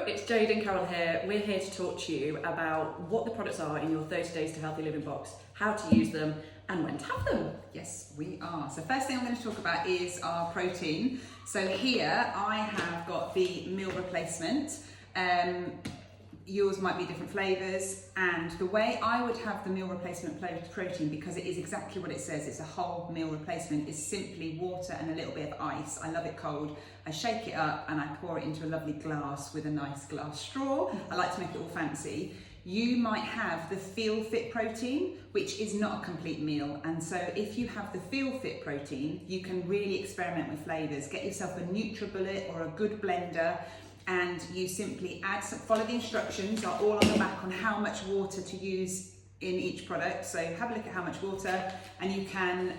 it's Jade and Carol here. We're here to talk to you about what the products are in your 30 Days to Healthy Living box, how to use them, and when to have them. Yes, we are. So first thing I'm going to talk about is our protein. So here I have got the meal replacement. Yours might be different flavours, and the way I would have the meal replacement protein, because it is exactly what it says, it's a whole meal replacement, is simply water and a little bit of ice. I love it cold. I shake it up and I pour it into a lovely glass with a nice glass straw. I like to make it all fancy. You might have the Feel Fit protein, which is not a complete meal, and so if you have the Feel Fit protein, you can really experiment with flavours. Get yourself a NutriBullet or a good blender, and you simply add some, follow the instructions, are all on the back on how much water to use in each product. So have a look at how much water, and you can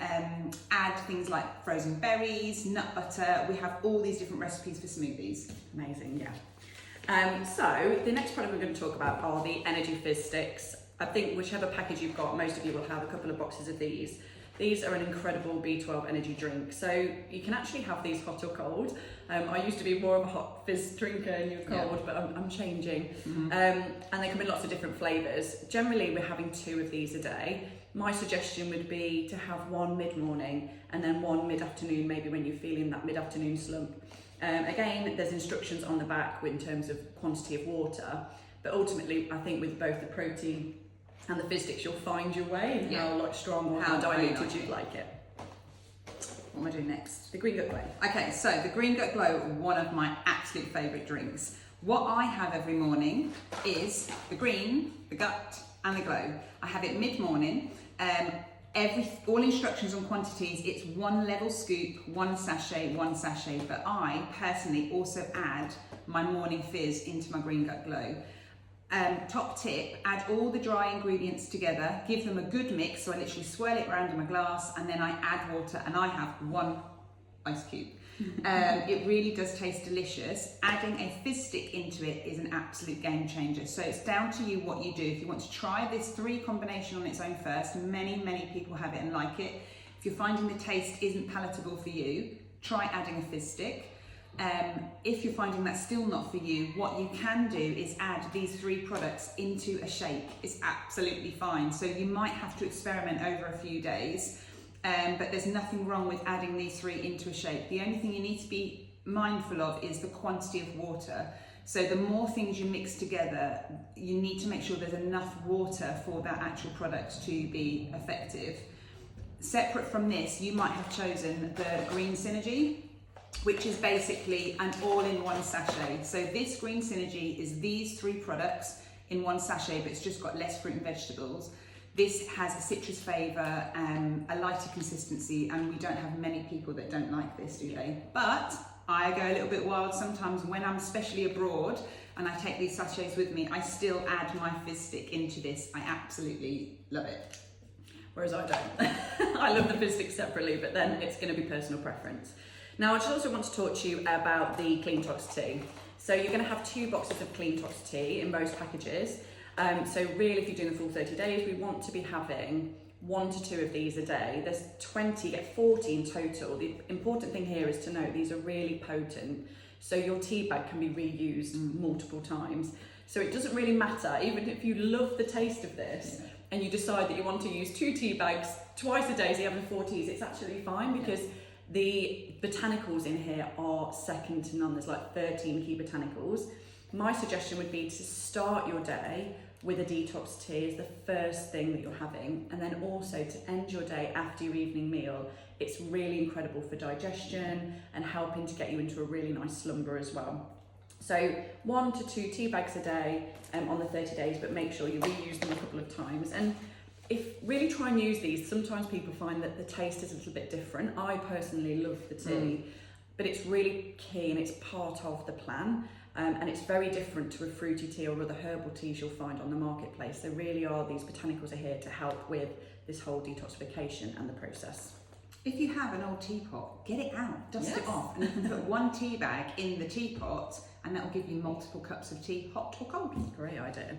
add things like frozen berries, nut butter. We have all these different recipes for smoothies. Amazing, yeah. So the next product we're going to talk about are the energy fizz sticks. I think whichever package you've got, most of you will have a couple of boxes of these. These are an incredible B12 energy drink. So you can actually have these hot or cold. I used to be more of a hot fizz drinker and you're cold, but I'm changing. Mm-hmm. And they come in lots of different flavours. Generally, we're having 2 of these a day. My suggestion would be to have one mid-morning and then one mid-afternoon, maybe when you're feeling that mid-afternoon slump. Again, there's instructions on the back in terms of quantity of water, but ultimately, I think with both the protein and the fizz sticks, you'll find your way and how strong or how diluted you'd like it. What am I doing next? The Green Gut Glow. Okay, so the Green Gut Glow, one of my absolute favourite drinks. What I have every morning is the green, the gut, and the glow. I have it mid-morning. All instructions on quantities, it's 1 level scoop, 1 sachet, but I personally also add my morning fizz into my Green Gut Glow. Top tip, add all the dry ingredients together, give them a good mix, so I literally swirl it around in my glass, and then I add water, and I have 1 ice cube. It really does taste delicious. Adding a fizz stick into it is an absolute game changer. So it's down to you what you do. If you want to try this 3 combination on its own first, many people have it and like it. If you're finding the taste isn't palatable for you, try adding a fizz stick. If you're finding that's still not for you, what you can do is add these 3 products into a shake. It's absolutely fine. So you might have to experiment over a few days, but there's nothing wrong with adding these 3 into a shake. The only thing you need to be mindful of is the quantity of water. So the more things you mix together, you need to make sure there's enough water for that actual product to be effective. Separate from this, you might have chosen the Green Synergy, which is basically an all-in-one sachet. So this Green Synergy is these 3 products in 1 sachet, but it's just got less fruit and vegetables. This has a citrus flavour, a lighter consistency, and we don't have many people that don't like this, do they? But I go a little bit wild sometimes when I'm especially abroad and I take these sachets with me. I still add my fizz stick into this. I absolutely love it. Whereas I don't. I love the fizz stick separately, but then it's going to be personal preference. Now, I just also want to talk to you about the Clean Tox tea. So you're going to have 2 boxes of Clean Tox tea in most packages. So really, if you're doing the full 30 days, we want to be having 1 to 2 of these a day. There's 20, you get 40 in total. The important thing here is to note these are really potent. So your tea bag can be reused multiple times. So it doesn't really matter, even if you love the taste of this and you decide that you want to use 2 tea bags twice a day, so you're having 4 teas, it's actually fine because the botanicals in here are second to none. There's like 13 key botanicals. My suggestion would be to start your day with a detox tea as the first thing that you're having, and then also to end your day after your evening meal. It's really incredible for digestion and helping to get you into a really nice slumber as well. So 1 to 2 tea bags a day on the 30 days, but make sure you reuse them a couple of times. And if really try and use these, sometimes people find that the taste is a little bit different. I personally love the tea, but it's really key and it's part of the plan. And it's very different to a fruity tea or other herbal teas you'll find on the marketplace. There really are, these botanicals are here to help with this whole detoxification and the process. If you have an old teapot, get it out, dust it off, and you can put 1 tea bag in the teapot, and that will give you multiple cups of tea, hot or cold. Great idea.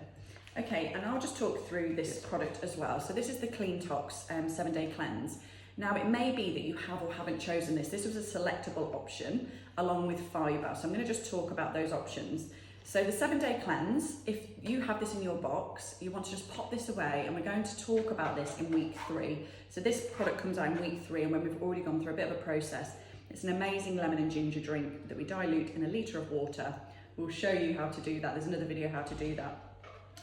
Okay, and I'll just talk through this product as well. So this is the Clean Tox 7-day cleanse. Now it may be that you have or haven't chosen this. This was a selectable option along with fibre. So I'm going to just talk about those options. So the 7-day cleanse, if you have this in your box, you want to just pop this away, and we're going to talk about this in week 3. So this product comes out in week 3, and when we've already gone through a bit of a process, it's an amazing lemon and ginger drink that we dilute in a litre of water. We'll show you how to do that. There's another video how to do that.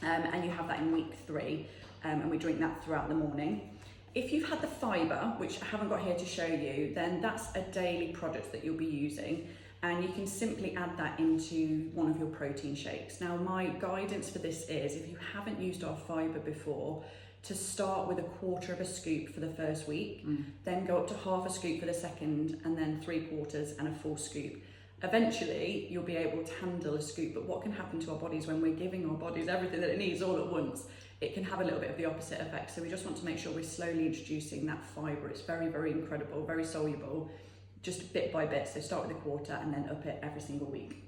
And you have that in week 3, and we drink that throughout the morning. If you've had the fibre, which I haven't got here to show you, then that's a daily product that you'll be using, and you can simply add that into one of your protein shakes. Now, my guidance for this is, if you haven't used our fibre before, to start with 1/4 of a scoop for the first week, then go up to 1/2 a scoop for the second, and then 3/4 and a full scoop. Eventually, you'll be able to handle a scoop, but what can happen to our bodies when we're giving our bodies everything that it needs all at once? It can have a little bit of the opposite effect. So we just want to make sure we're slowly introducing that fibre. It's very, very incredible, very soluble, just bit by bit. So start with 1/4 and then up it every single week.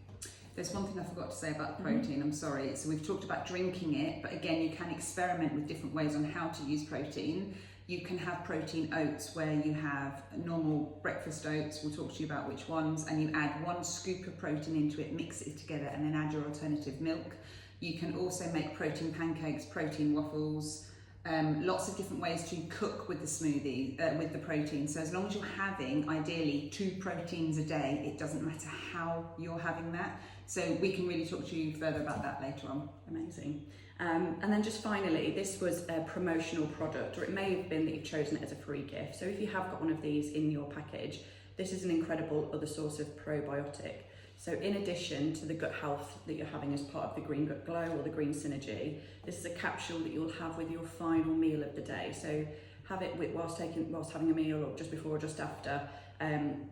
There's one thing I forgot to say about the protein, I'm sorry. So we've talked about drinking it, but again, you can experiment with different ways on how to use protein. You can have protein oats where you have normal breakfast oats, we'll talk to you about which ones, and you add 1 scoop of protein into it, mix it together, and then add your alternative milk. You can also make protein pancakes, protein waffles, lots of different ways to cook with the smoothie, with the protein. So as long as you're having, ideally, 2 proteins a day, it doesn't matter how you're having that. So we can really talk to you further about that later on. Amazing. And then just finally, this was a promotional product, or it may have been that you've chosen it as a free gift. So if you have got one of these in your package, this is an incredible other source of probiotic. So in addition to the gut health that you're having as part of the Green Gut Glow or the Green Synergy, this is a capsule that you'll have with your final meal of the day. So have it whilst having a meal, or just before or just after.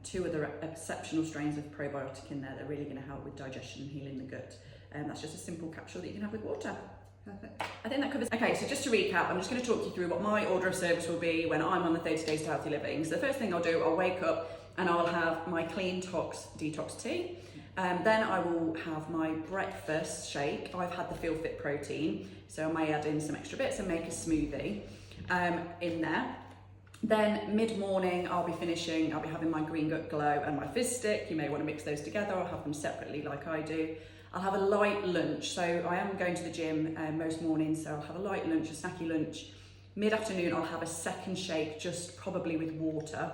2 other exceptional strains of probiotic in there that are really going to help with digestion and healing the gut. That's just a simple capsule that you can have with water. Perfect. I think that covers. Okay, so just to recap, I'm just going to talk you through what my order of service will be when I'm on the 30 Days to Healthy Living. So the first thing I'll do, I'll wake up and I'll have my CleanTox detox tea. Then I will have my breakfast shake. I've had the Feel Fit protein, so I may add in some extra bits and make a smoothie in there. Then mid-morning I'll be having my Green Gut Glow and my fizz stick. You may want to mix those together or have them separately like I do. I'll have a light lunch, so I am going to the gym most mornings, so I'll have a light lunch, a snacky lunch. Mid-afternoon I'll have a second shake, just probably with water,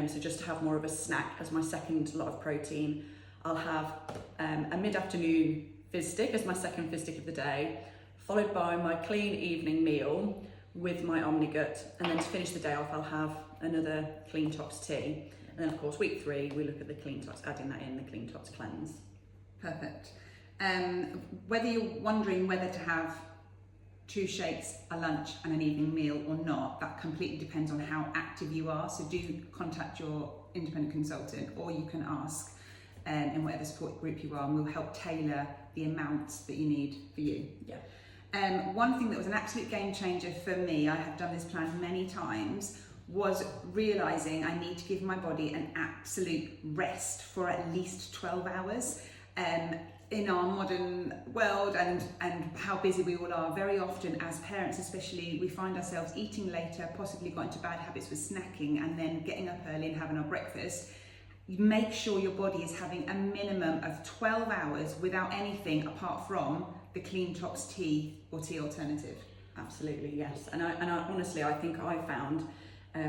so just to have more of a snack as my second lot of protein. I'll have a mid-afternoon fizz stick as my second fizz stick of the day, followed by my clean evening meal with my OmniGut, and then to finish the day off I'll have another CleanTox tea. And then of course week 3 we look at the CleanTox, adding that in, the CleanTox cleanse. Perfect. Whether you're wondering whether to have 2 shakes, a lunch and an evening meal or not, that completely depends on how active you are. So do contact your independent consultant, or you can ask in whatever support group you are, and we'll help tailor the amounts that you need for you. Yeah. One thing that was an absolute game changer for me, I have done this plan many times, was realising I need to give my body an absolute rest for at least 12 hours. In our modern world and how busy we all are, very often as parents especially, we find ourselves eating later, possibly got into bad habits with snacking, and then getting up early and having our breakfast. Make sure your body is having a minimum of 12 hours without anything apart from the CleanTox tea or tea alternative. Absolutely, yes. And I honestly, I think I found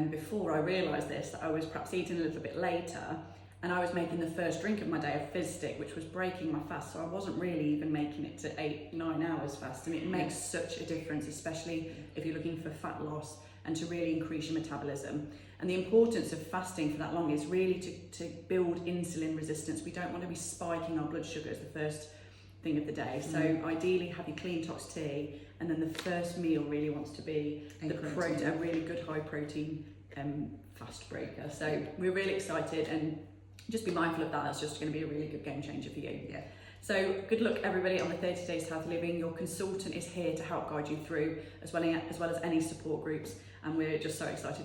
before I realised this, that I was perhaps eating a little bit later, and I was making the first drink of my day a fizz stick, which was breaking my fast. So I wasn't really even making it to 8-9 hours fast. I mean, it makes such a difference, especially if you're looking for fat loss and to really increase your metabolism. And the importance of fasting for that long is really to build insulin resistance. We don't want to be spiking our blood sugar as the first thing of the day. So ideally have your CleanTox tea, and then the first meal really wants to be a really good high protein fast breaker. So we're really excited, and just be mindful of that. That's just going to be a really good game changer for you. Yeah. So good luck everybody on the 30 Days to Healthy Living. Your consultant is here to help guide you through, as well as any support groups, and we're just so excited